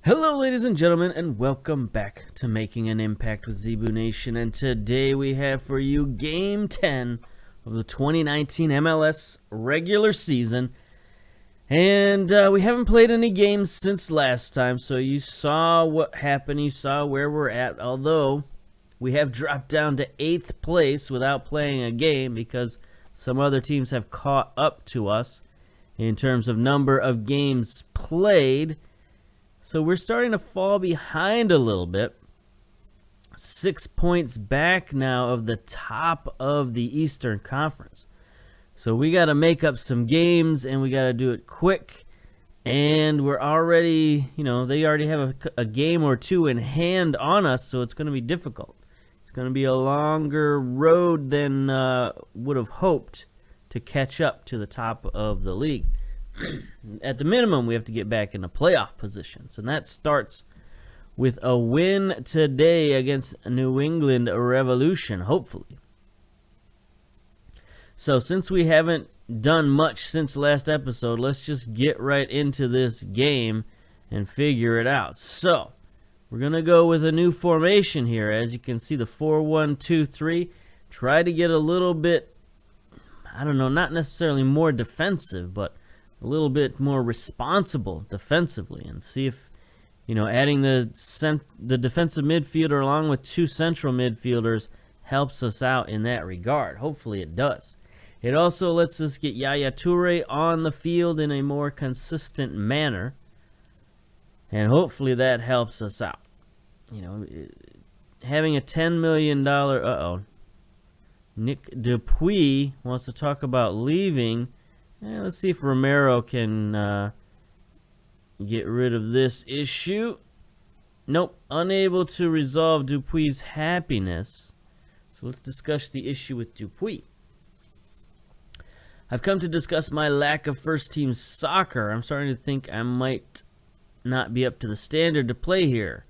Hello ladies and gentlemen, and welcome back to Making an Impact with Zebu Nation. And today we have for you Game 10 of the 2019 MLS regular season. And we haven't played any games since last time, so you saw what happened, you saw where we're at. Although we have dropped down to 8th place without playing a game because some other teams have caught up to us in terms of number of games played. So we're starting to fall behind a little bit. 6 points back now of the top of the Eastern Conference. So we got to make up some games, and we got to do it quick. And we're already, they already have a game or two in hand on us, so it's going to be difficult. It's going to be a longer road than would have hoped to catch up to the top of the league. At the minimum, we have to get back into playoff positions, and that starts with a win today against New England Revolution, hopefully. So since we haven't done much since last episode, let's just get right into this game and figure it out. So we're going to go with a new formation here. As you can see, the 4-1-2-3. Try to get a little bit, not necessarily more defensive, but a little bit more responsible defensively, and see if, adding the defensive midfielder along with two central midfielders helps us out in that regard. Hopefully it does. It also lets us get Yaya Toure on the field in a more consistent manner, and hopefully that helps us out. Having a $10 million, Nick Depuy wants to talk about leaving. Let's see if Romero can get rid of this issue. Nope, unable to resolve Dupuy's happiness. So let's discuss the issue with Depuy. I've come to discuss my lack of first-team soccer. I'm starting to think I might not be up to the standard to play here.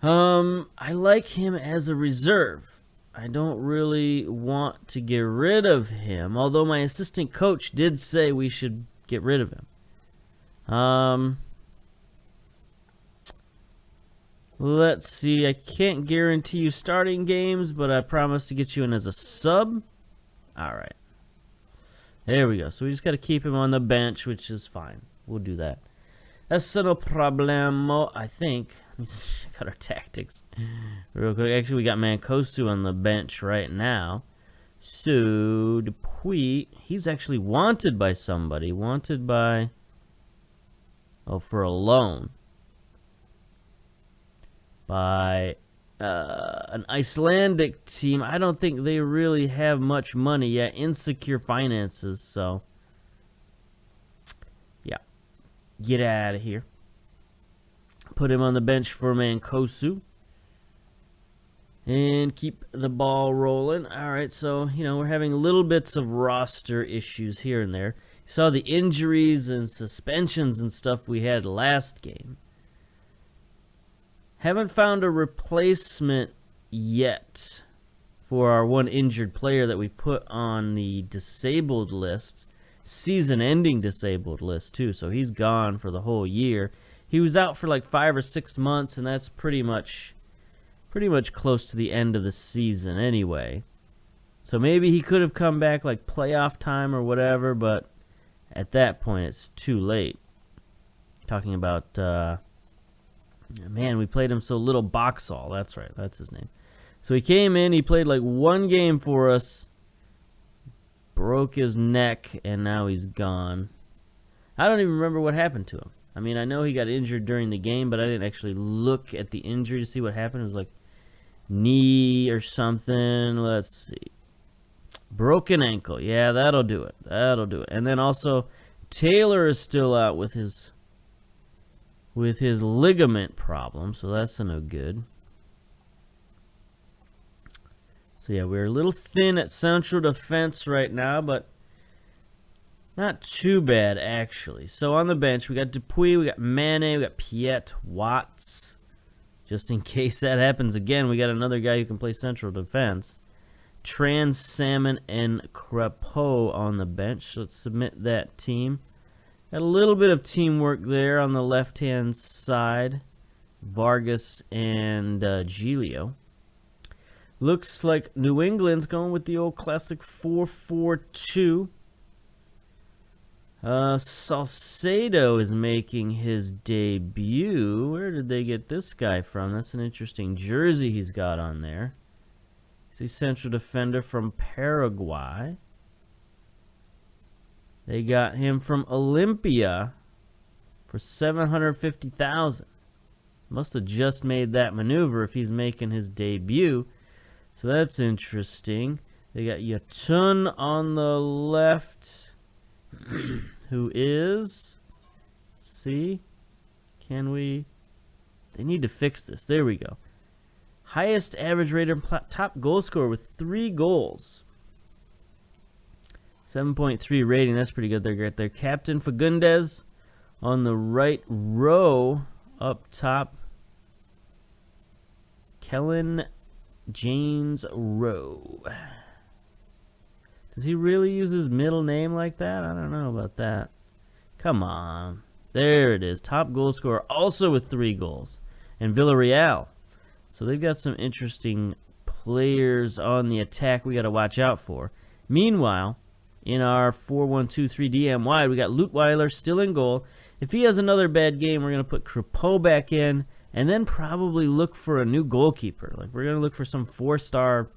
I like him as a reserve. I don't really want to get rid of him, although my assistant coach did say we should get rid of him. Let's see. I can't guarantee you starting games, but I promise to get you in as a sub. All right. There we go. So we just got to keep him on the bench, which is fine. We'll do that. That's no problemo, I think. Let me check out our tactics real quick. Actually, we got Mancosu on the bench right now. So, Depuy, he's actually wanted by somebody. Wanted by, for a loan. By an Icelandic team. I don't think they really have much money yet. Insecure finances, so. Yeah. Get out of here. Put him on the bench for Mancosu. And keep the ball rolling. Alright, so, we're having little bits of roster issues here and there. You saw the injuries and suspensions and stuff we had last game. Haven't found a replacement yet for our one injured player that we put on the disabled list. Season-ending disabled list, too. So he's gone for the whole year. He was out for like 5 or 6 months, and that's pretty much close to the end of the season anyway. So maybe he could have come back like playoff time or whatever, but at that point it's too late. Talking about, man, we played him so little. Boxall, that's right, that's his name. So he came in, he played like one game for us, broke his neck, and now he's gone. I don't even remember what happened to him. I mean, I know he got injured during the game, but I didn't actually look at the injury to see what happened. It was like knee or something. Let's see. Broken ankle. Yeah, that'll do it. That'll do it. And then also, Taylor is still out with his ligament problem, so that's no good. So yeah, we're a little thin at central defense right now, but not too bad, actually. So on the bench, we got Depuy, we got Mane, we got Piet, Watts. Just in case that happens again, we got another guy who can play central defense. Trans, Salmon, and Crepeau on the bench. Let's submit that team. Got a little bit of teamwork there on the left-hand side. Vargas and Giglio. Looks like New England's going with the old classic 4-4-2. Salcedo is making his debut. Where did they get this guy from? That's an interesting jersey he's got on there. He's a central defender from Paraguay. They got him from Olympia for $750,000. Must have just made that maneuver if he's making his debut. So that's interesting. They got Yotun on the left, who is, see, can we, they need to fix this. There we go. Highest average rated top goal scorer with 3 goals. 7.3 rating, that's pretty good. They're right there. Captain Fagundes on the right row up top. Kellen James Rowe. Does he really use his middle name like that? I don't know about that. Come on. There it is. Top goal scorer, also with 3 goals. And Villarreal. So they've got some interesting players on the attack we got to watch out for. Meanwhile, in our 4-1-2-3 DM wide, we got Lutweiler still in goal. If he has another bad game, we're going to put Crepeau back in and then probably look for a new goalkeeper. Like, we're going to look for some 4-star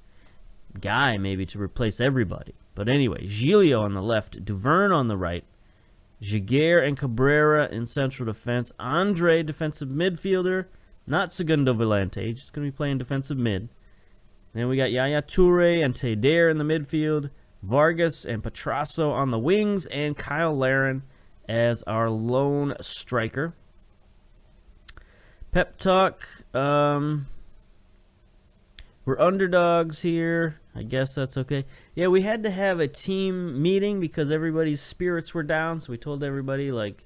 guy maybe to replace everybody. But anyway, Giglio on the left, Duverne on the right, Jaguar and Cabrera in central defense, Andre defensive midfielder, not Segundo Volante, he's just going to be playing defensive mid. Then we got Yaya Toure and Teder in the midfield, Vargas and Petrasso on the wings, and Kyle Larin as our lone striker. Pep talk. We're underdogs here. I guess that's okay. Yeah, we had to have a team meeting because everybody's spirits were down. So we told everybody, like,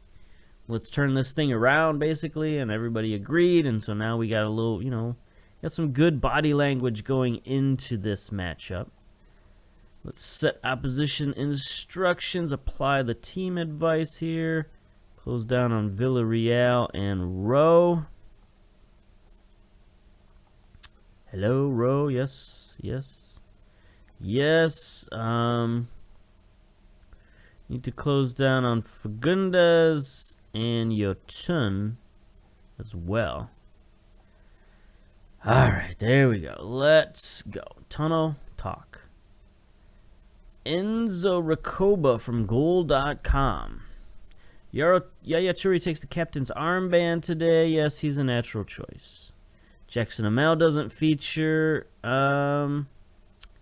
let's turn this thing around, basically. And everybody agreed. And so now we got a little, you know, got some good body language going into this matchup. Let's set opposition instructions. Apply the team advice here. Close down on Villarreal and Rowe. Hello, Rowe. Yes, yes, yes. Need to close down on Fagundes and Yotun as well. All right, there we go. Let's go. Tunnel talk. Enzo Recoba from Goal.com. Yaya Toure takes the captain's armband today. Yes, he's a natural choice. Jackson Amell doesn't feature.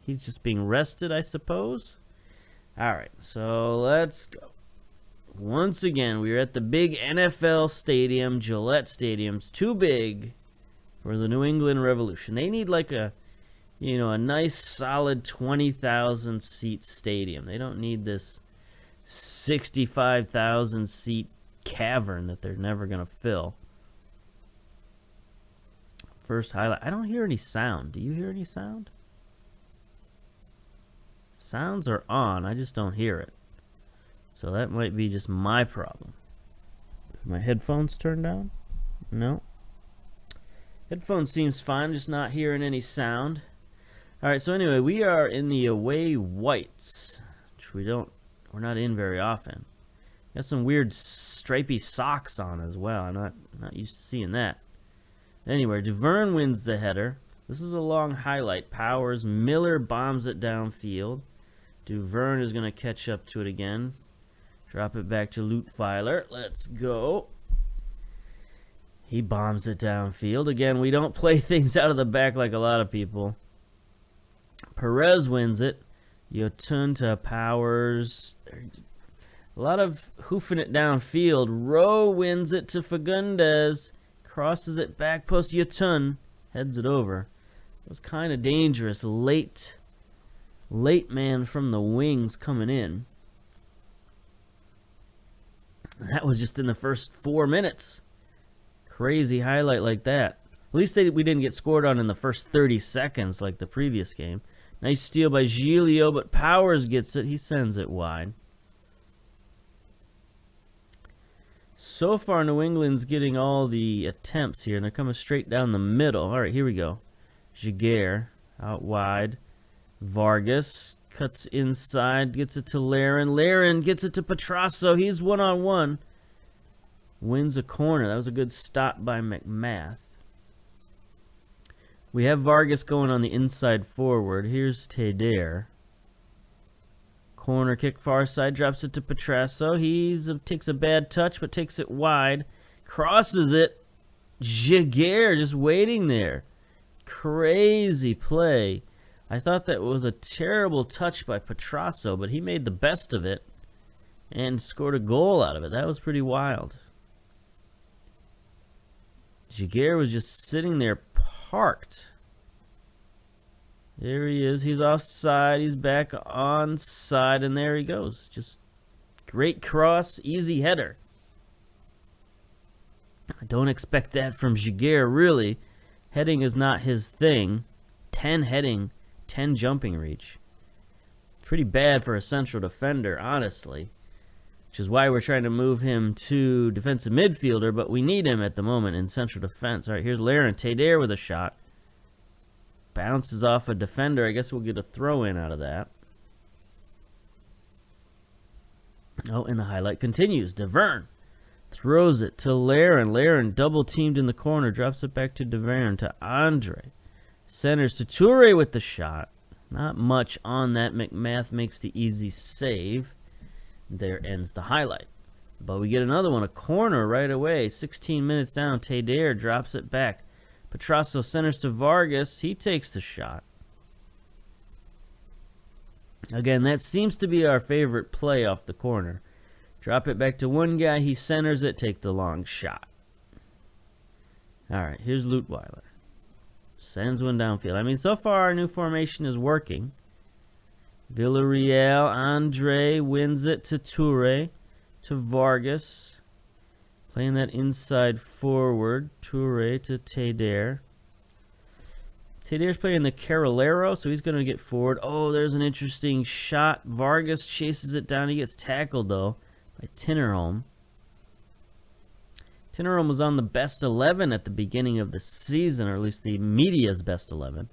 He's just being rested, I suppose. All right, so let's go. Once again, we're at the big NFL stadium, Gillette Stadium's too big for the New England Revolution. They need like a, you know, a nice solid 20,000 seat stadium. They don't need this 65,000 seat cavern that they're never going to fill. First highlight. I don't hear any sound. Do you hear any sound? Sounds are on. I just don't hear it. So that might be just my problem. My headphones turned down? No. Headphone seems fine. Just not hearing any sound. All right. So anyway, we are in the away whites, which we're not in very often. Got some weird stripy socks on as well. I'm not used to seeing that. Anyway, Duverne wins the header. This is a long highlight. Powers, Miller bombs it downfield. Duverne is going to catch up to it again. Drop it back to Lutweiler. Let's go. He bombs it downfield. Again, we don't play things out of the back like a lot of people. Perez wins it. Yotun to Powers. A lot of hoofing it downfield. Rowe wins it to Fagundes. Crosses it back post. Yotun heads it over. It was kind of dangerous. Late man from the wings coming in. That was just in the first 4 minutes. Crazy highlight like that. At least we didn't get scored on in the first 30 seconds like the previous game. Nice steal by Giglio, but Powers gets it. He sends it wide. So far, New England's getting all the attempts here, and they're coming straight down the middle. All right, here we go. Jaguar out wide. Vargas cuts inside, gets it to Laren. Laren gets it to Petrasso. He's one-on-one. Wins a corner. That was a good stop by McMath. We have Vargas going on the inside forward. Here's Tedare. Corner kick far side, drops it to Petrasso. He takes a bad touch, but takes it wide. Crosses it. Jaguar just waiting there. Crazy play. I thought that was a terrible touch by Petrasso, but he made the best of it and scored a goal out of it. That was pretty wild. Jaguar was just sitting there parked. There he is. He's offside. He's back onside, and there he goes. Just great cross, easy header. I don't expect that from Jaguar, really. Heading is not his thing. 10 heading, 10 jumping reach. Pretty bad for a central defender, honestly. Which is why we're trying to move him to defensive midfielder, but we need him at the moment in central defense. All right, here's Laren. Tedare with a shot. Bounces off a defender. I guess we'll get a throw-in out of that. Oh, and the highlight continues. DeVerne throws it to Laren. Laren double-teamed in the corner. Drops it back to DeVerne to Andre. Centers to Toure with the shot. Not much on that. McMath makes the easy save. There ends the highlight. But we get another one. A corner right away. 16 minutes down. Tedare drops it back. Petrasso centers to Vargas. He takes the shot. Again, that seems to be our favorite play off the corner. Drop it back to one guy. He centers it. Take the long shot. All right, here's Lutweiler. Sends one downfield. I mean, so far our new formation is working. Villarreal. Andre wins it to Toure. To Vargas. Playing that inside forward. Toure to Tedare. Tedare's playing the Carolero, so he's going to get forward. Oh, there's an interesting shot. Vargas chases it down. He gets tackled, though, by Tinnerholm. Tinnerholm was on the best 11 at the beginning of the season, or at least the media's best 11.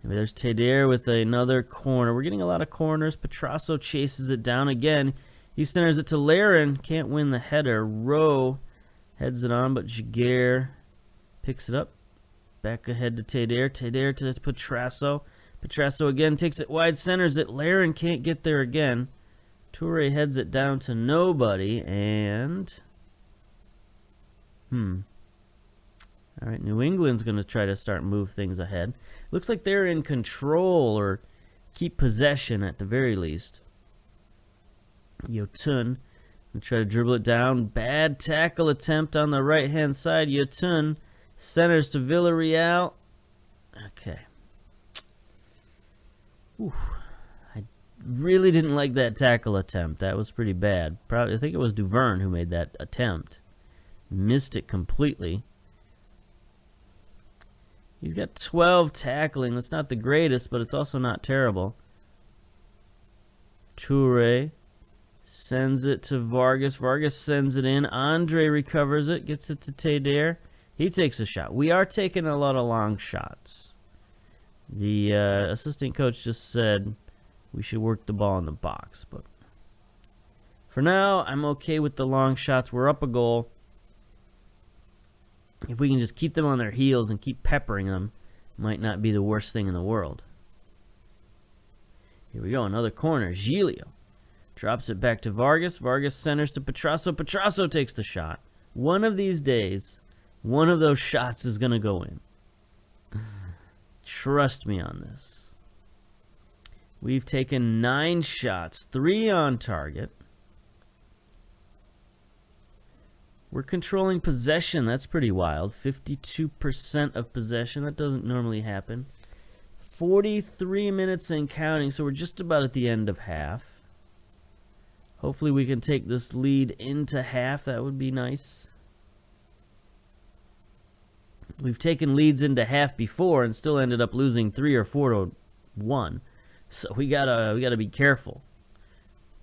And there's Tedare with another corner. We're getting a lot of corners. Petrasso chases it down again. He centers it to Laren. Can't win the header. Rowe heads it on, but Jaguar picks it up. Back ahead to Tedare. Tedare to Petrasso. Petrasso again takes it wide, centers it. Laren can't get there again. Toure heads it down to nobody, and... All right, New England's going to try to start move things ahead. Looks like they're in control, or keep possession at the very least. Yotun will try to dribble it down. Bad tackle attempt on the right-hand side. Yotun centers to Villarreal. Okay. Ooh. I really didn't like that tackle attempt. That was pretty bad. Probably, I think it was Duverne who made that attempt. Missed it completely. He's got 12 tackling. That's not the greatest, but it's also not terrible. Toure sends it to Vargas. Vargas sends it in. Andre recovers it. Gets it to Tedare. He takes a shot. We are taking a lot of long shots. The assistant coach just said we should work the ball in the box. But for now, I'm okay with the long shots. We're up a goal. If we can just keep them on their heels and keep peppering them, might not be the worst thing in the world. Here we go, another corner. Giglio drops it back to Vargas. Vargas centers to Petrasso. Petrasso takes the shot. One of these days, one of those shots is going to go in. Trust me on this. We've taken 9 shots, 3 on target. We're controlling possession. That's pretty wild. 52% of possession. That doesn't normally happen. 43 minutes and counting, so we're just about at the end of half. Hopefully we can take this lead into half. That would be nice. We've taken leads into half before and still ended up losing 3 or 4-1. So we gotta be careful.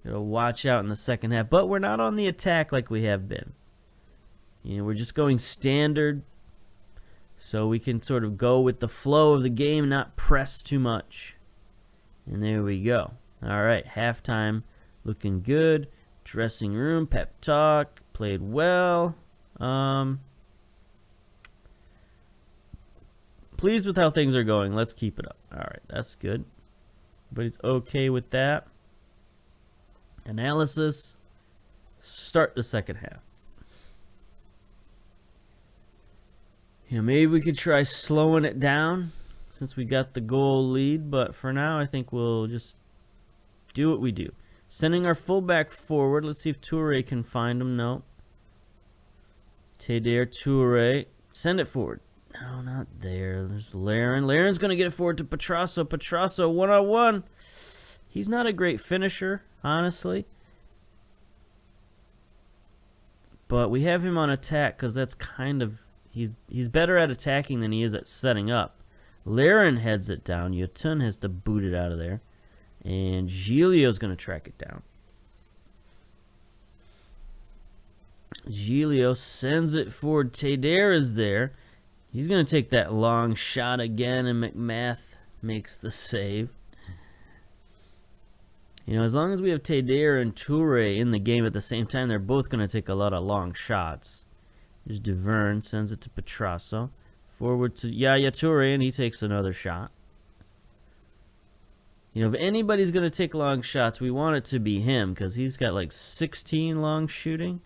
Gotta watch out in the second half. But we're not on the attack like we have been. You know, we're just going standard so we can sort of go with the flow of the game, not press too much. And there we go. All right, halftime looking good. Dressing room, pep talk, played well. Pleased with how things are going. Let's keep it up. All right, that's good. Everybody's okay with that. Analysis. Start the second half. You know, maybe we could try slowing it down since we got the goal lead, but for now I think we'll just do what we do. Sending our fullback forward. Let's see if Toure can find him. No. Teder, Toure. Send it forward. No, not there. There's Laren. Laren's going to get it forward to Petrasso. Petrasso, one-on-one. He's not a great finisher, honestly. But we have him on attack because that's kind of... He's better at attacking than he is at setting up. Laren heads it down. Yotun has to boot it out of there. And Giglio's going to track it down. Giglio sends it forward. Teder is there. He's going to take that long shot again, and McMath makes the save. You know, as long as we have Teder and Toure in the game at the same time, they're both going to take a lot of long shots. There's Duvern, sends it to Petrasso. Forward to Yaya Toure, and he takes another shot. You know, if anybody's going to take long shots, we want it to be him, because he's got like 16 long shooting.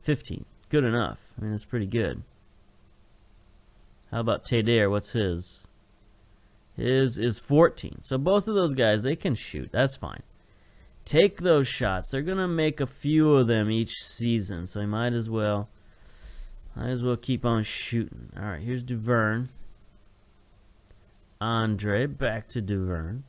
15. Good enough. I mean, that's pretty good. How about Teder? What's his? His is 14. So both of those guys, they can shoot. That's fine. Take those shots. They're going to make a few of them each season, so he might as well keep on shooting. All right, here's Duvern. Andre, back to Duvern.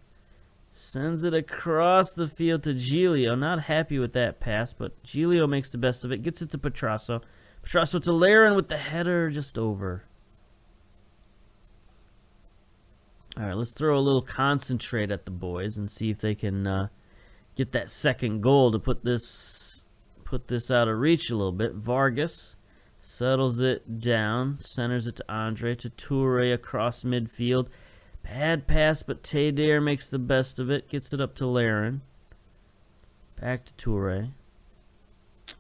Sends it across the field to Giglio. Not happy with that pass, but Giglio makes the best of it. Gets it to Petrasso. Petrasso to Laren with the header just over. All right, let's throw a little concentrate at the boys and see if they can get that second goal to put this out of reach a little bit. Vargas settles it down, centers it to Andre, to Toure across midfield. Bad pass, but Teder makes the best of it. Gets it up to Laren. Back to Toure.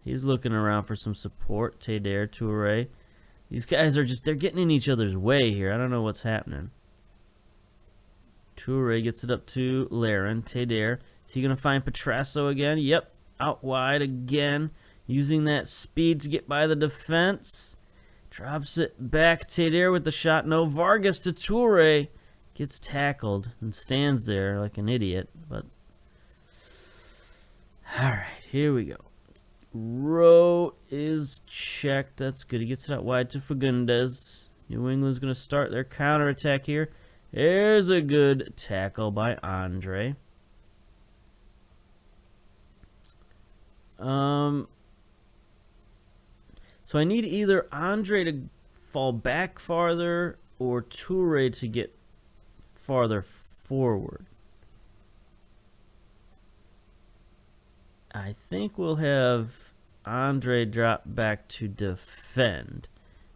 He's looking around for some support. Teder, Toure. These guys are they're getting in each other's way here. I don't know what's happening. Toure gets it up to Laren. Teder. Is he going to find Petrasso again? Yep. Out wide again. Using that speed to get by the defense. Drops it back. Teder with the shot. No. Vargas to Toure. Gets tackled and stands there like an idiot. But alright, here we go. Rowe is checked. That's good. He gets it out wide to Fagundes. New England's going to start their counterattack here. There's a good tackle by Andre. So I need either Andre to fall back farther or Toure to get farther forward. I think we'll have Andre drop back to defend.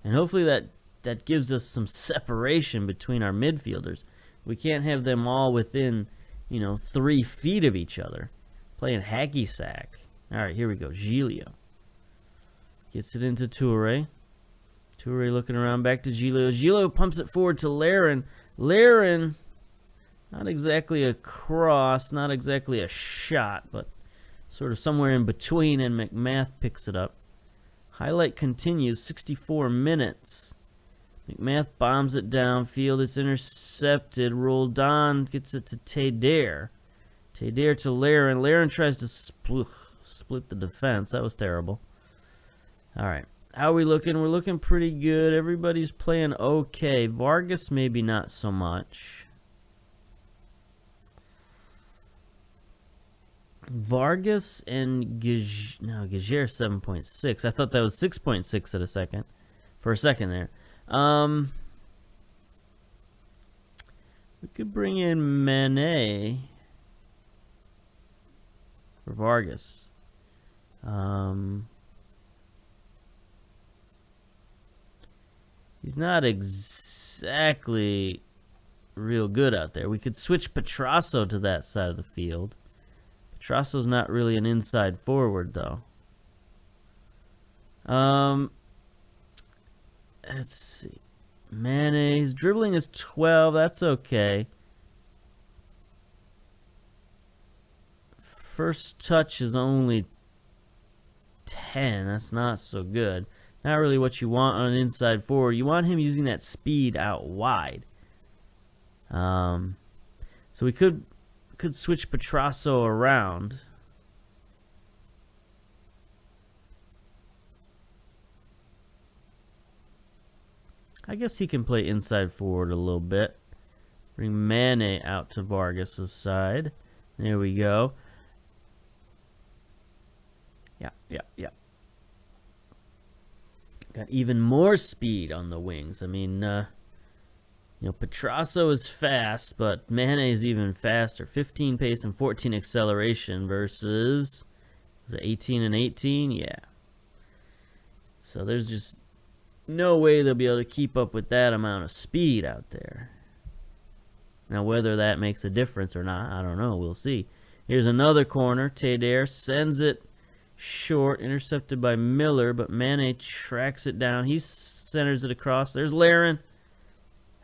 And hopefully that gives us some separation between our midfielders. We can't have them all within, 3 feet of each other. Playing hacky sack. All right, here we go. Giglio. Gets it into Toure. Toure looking around back to Giglio. Giglio pumps it forward to Laren. Laren, not exactly a cross, not exactly a shot, but sort of somewhere in between, and McMath picks it up. Highlight continues, 64 minutes. McMath bombs it downfield. It's intercepted. Roldan gets it to Teder. Teder to Laren. Laren tries to split the defense. That was terrible. All right. How are we looking? We're looking pretty good. Everybody's playing okay. Vargas maybe not so much. Vargas and Gajer 7.6. I thought that was 6.6 for a second there. We could bring in Manet for Vargas. He's not exactly real good out there. We could switch Petrasso to that side of the field. Petrasso's not really an inside forward, though. Let's see. Mane, his dribbling is 12. That's okay. First touch is only 10. That's not so good. Not really what you want on an inside forward. You want him using that speed out wide. So we could switch Petrasso around. I guess he can play inside forward a little bit. Bring Mane out to Vargas' side. There we go. Yeah. Got even more speed on the wings. I mean, Petrasso is fast, but Mane is even faster. 15 pace and 14 acceleration versus, was it 18 and 18? Yeah. So there's just no way they'll be able to keep up with that amount of speed out there. Now, whether that makes a difference or not, I don't know. We'll see. Here's another corner. Teder sends it short, intercepted by Miller, but Mane tracks it down. He centers it across. There's Larin.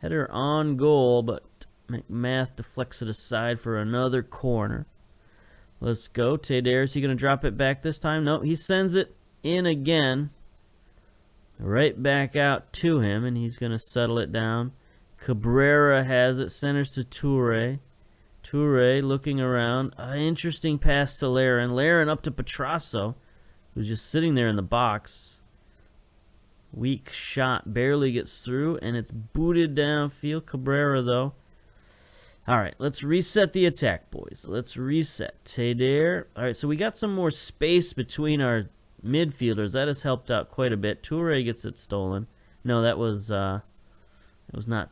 Header on goal, but McMath deflects it aside for another corner. Let's go. Teder, is he going to drop it back this time? No, he sends it in again. Right back out to him, and he's going to settle it down. Cabrera has it, centers to Toure. Toure looking around. Interesting pass to Larin. Larin up to Petrasso, who's just sitting there in the box. Weak shot, barely gets through, and it's booted downfield. Cabrera, though. All right, let's reset the attack, boys. Let's reset. Teder. All right, so we got some more space between our midfielders. That has helped out quite a bit. Toure gets it stolen. No, that was not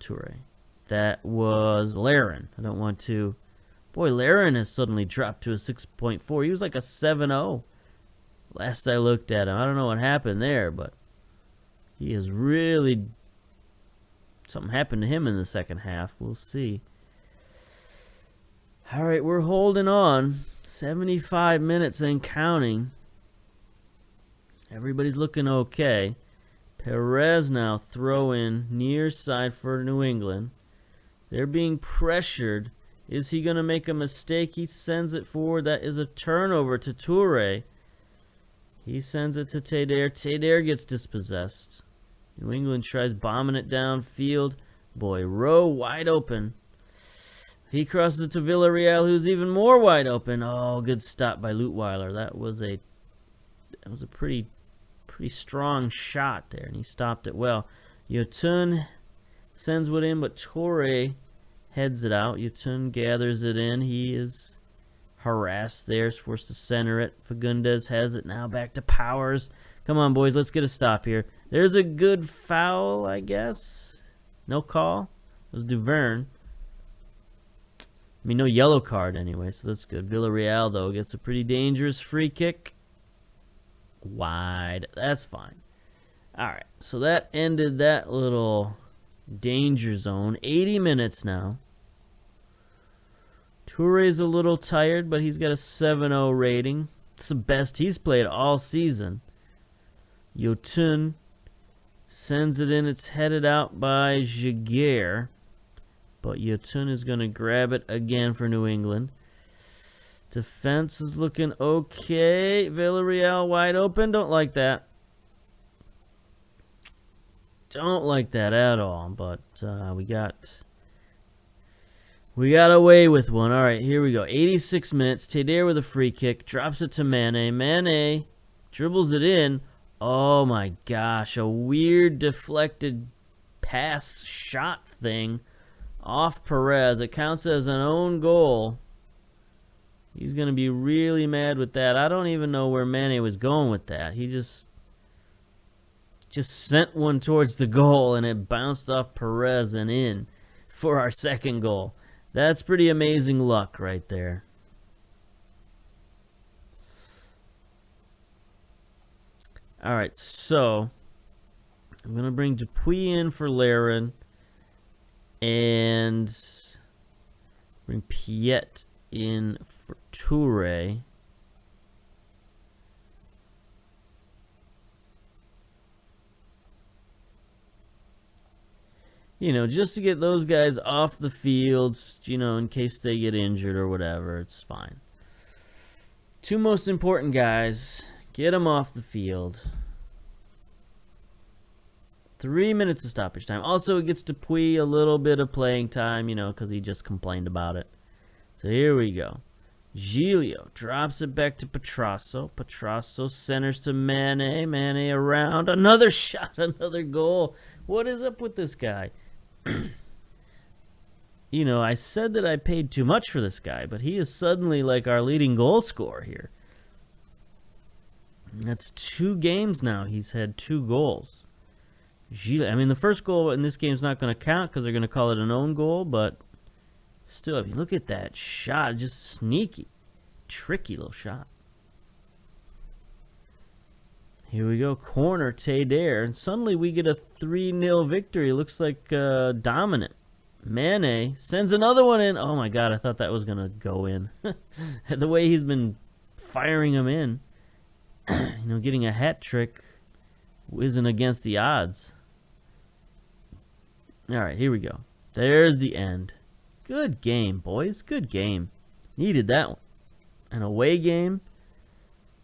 Toure. That was Larin. I don't want to. Boy, Larin has suddenly dropped to a 6.4. He was like a 7.0 last I looked at him. I don't know what happened there, but he is really, something happened to him in the second half. We'll see. All right, we're holding on. 75 minutes and counting. Everybody's looking okay. Perez now throw in near side for New England. They're being pressured. Is he going to make a mistake? He sends it forward. That is a turnover to Toure. He sends it to Teder. Teder gets dispossessed. New England tries bombing it downfield. Boy, Rowe wide open. He crosses it to Villarreal, who's even more wide open. Oh, good stop by Lutweiler. That was a pretty strong shot there, and he stopped it well. Yotun sends it in, but Toure heads it out. Yotun gathers it in. He is harassed there. Is forced to center it. Fagundes has it now. Back to Powers. Come on, boys. Let's get a stop here. There's a good foul, I guess. No call. It was Duverne. I mean, no yellow card anyway, so that's good. Villarreal, though, gets a pretty dangerous free kick. Wide. That's fine. All right, so that ended that little danger zone. 80 minutes now. Toure's a little tired, but he's got a 7.0 rating. It's the best he's played all season. Yotun sends it in. It's headed out by Jaguar. But Yotun is going to grab it again for New England. Defense is looking okay. Villarreal wide open. Don't like that. Don't like that at all. But we got away with one. All right, here we go. 86 minutes. Teder with a free kick. Drops it to Mane. Mane dribbles it in. Oh my gosh. A weird deflected pass shot thing off Perez. It counts as an own goal. He's going to be really mad with that. I don't even know where Mane was going with that. He just sent one towards the goal, and it bounced off Perez and in for our second goal. That's pretty amazing luck right there. All right, so I'm going to bring Depuy in for Laren. And bring Piet in for Toure. You know, just to get those guys off the fields, you know, in case they get injured or whatever, it's fine. Two most important guys, get them off the field. 3 minutes of stoppage time. Also, it gets Depuy a little bit of playing time, you know, because he just complained about it. So here we go. Giglio drops it back to Petrasso. Petrasso centers to Mane. Mane around. Another shot, another goal. What is up with this guy? You know, I said that I paid too much for this guy, but he is suddenly like our leading goal scorer here. That's 2 games now. He's had 2 goals. I mean, the first goal in this game is not going to count because they're going to call it an own goal, but still, if you look at that shot, just sneaky, tricky little shot. Here we go, corner, Tadair, and suddenly we get a 3-0 victory. Looks like dominant. Mane sends another one in. Oh my God, I thought that was going to go in. The way he's been firing them in, you know, getting a hat trick isn't against the odds. All right, here we go. There's the end. Good game, boys. Good game. Needed that one. An away game.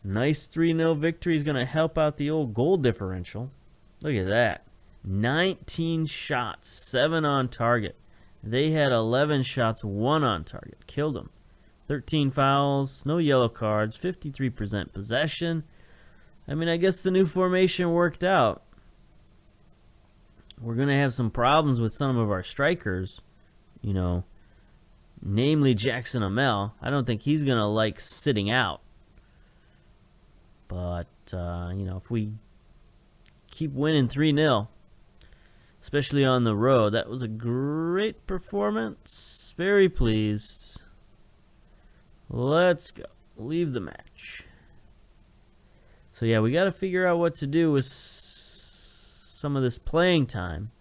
Nice 3-0 victory is going to help out the old goal differential. Look at that. 19 shots, 7 on target. They had 11 shots, 1 on target. Killed them. 13 fouls, no yellow cards, 53% possession. I mean, I guess the new formation worked out. We're going to have some problems with some of our strikers, you know, namely Jackson Amell. I don't think he's going to like sitting out. But, you know, if we keep winning 3-0, especially on the road, that was a great performance. Very pleased. Let's go. Leave the match. So, yeah, we got to figure out what to do with some of this playing time.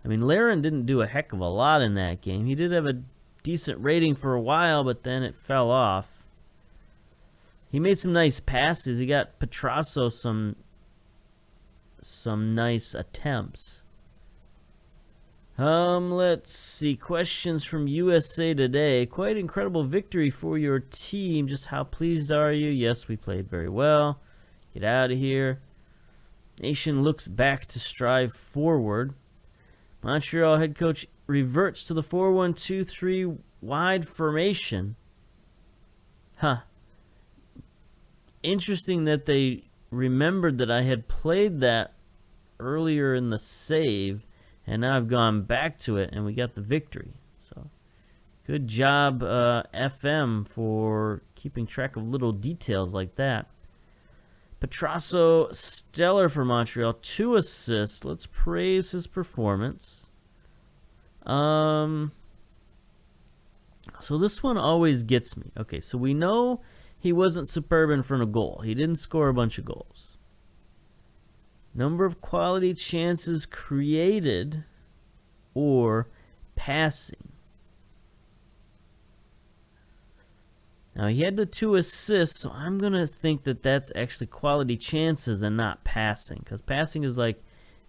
I mean, Laren didn't do a heck of a lot in that game. He did have a decent rating for a while, but then it fell off. He made some nice passes. He got Petrasso some nice attempts. Let's see. Questions from USA Today. Quite incredible victory for your team. Just how pleased are you? Yes, we played very well. Get out of here. Nation looks back to strive forward. Montreal head coach reverts to the 4-1-2-3 wide formation. Huh. Interesting that they remembered that I had played that earlier in the save, and now I've gone back to it, and we got the victory. So, good job, FM, for keeping track of little details like that. Petrasso, stellar for Montreal. 2 assists. Let's praise his performance. So this one always gets me. Okay, so we know he wasn't superb in front of goal. He didn't score a bunch of goals. Number of quality chances created or passing. Now, he had the 2 assists, so I'm going to think that that's actually quality chances and not passing. Because passing is like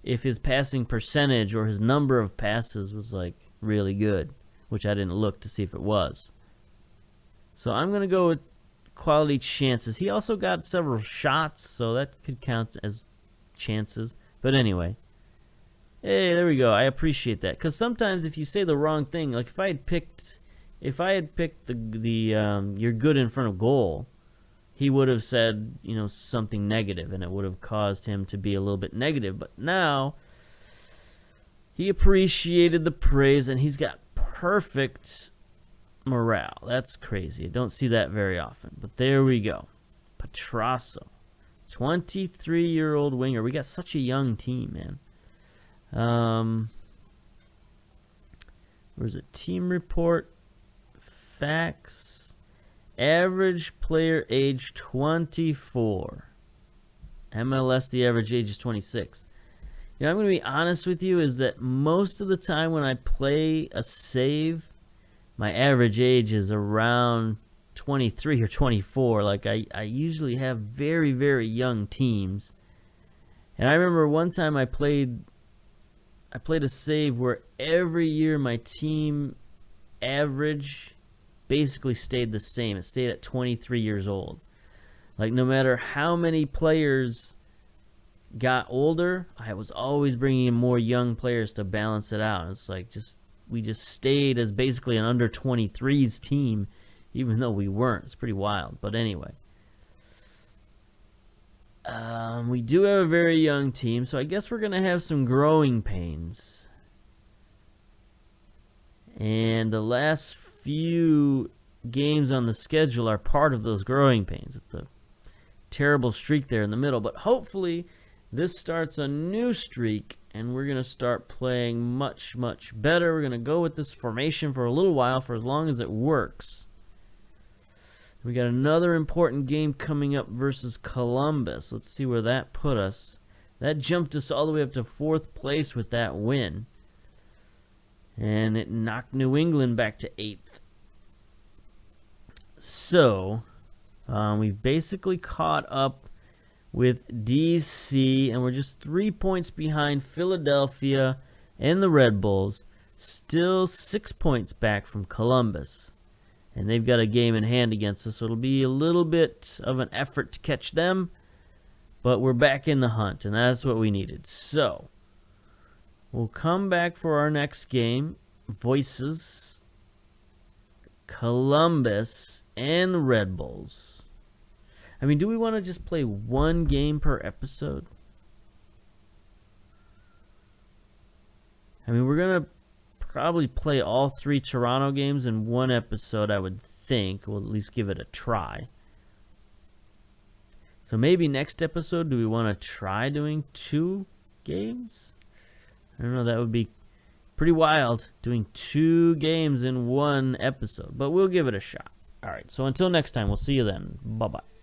if his passing percentage or his number of passes was like really good, which I didn't look to see if it was. So I'm going to go with quality chances. He also got several shots, so that could count as chances. But anyway, hey, there we go. I appreciate that, because sometimes if you say the wrong thing, like if I had picked the you're good in front of goal, he would have said, you know, something negative, and it would have caused him to be a little bit negative. But now he appreciated the praise, and he's got perfect morale. That's crazy. I don't see that very often. But there we go. Petrasso, 23-year-old winger. We got such a young team, man. Where's it? Team report. Facts. Average player age 24. MLS, the average age is 26. I'm going to be honest with you, is that most of the time when I play a save, my average age is around 23 or 24. Like, I usually have very, very young teams. And I remember one time I played a save where every year my team average basically stayed the same. It stayed at 23 years old. Like, no matter how many players got older, I was always bringing in more young players to balance it out. It's like we just stayed as basically an under 23s team, even though we weren't. It's pretty wild. But anyway, we do have a very young team, so I guess we're gonna have some growing pains. And the last few games on the schedule are part of those growing pains with the terrible streak there in the middle. But hopefully this starts a new streak, and we're going to start playing much, much better. We're going to go with this formation for a little while, for as long as it works. We got another important game coming up versus Columbus. Let's see where that put us. That jumped us all the way up to 4th place with that win. And it knocked New England back to 8th. So, we've basically caught up with DC, and we're just 3 points behind Philadelphia and the Red Bulls. Still 6 points back from Columbus. And they've got a game in hand against us, so it'll be a little bit of an effort to catch them. But we're back in the hunt, and that's what we needed. So, we'll come back for our next game. Voices, Columbus, and the Red Bulls. I mean, do we want to just play one game per episode? I mean, we're going to probably play all 3 Toronto games in one episode, I would think. We'll at least give it a try. So maybe next episode, do we want to try doing 2 games? I don't know, that would be pretty wild, doing 2 games in one episode. But we'll give it a shot. All right, so until next time, we'll see you then. Bye-bye.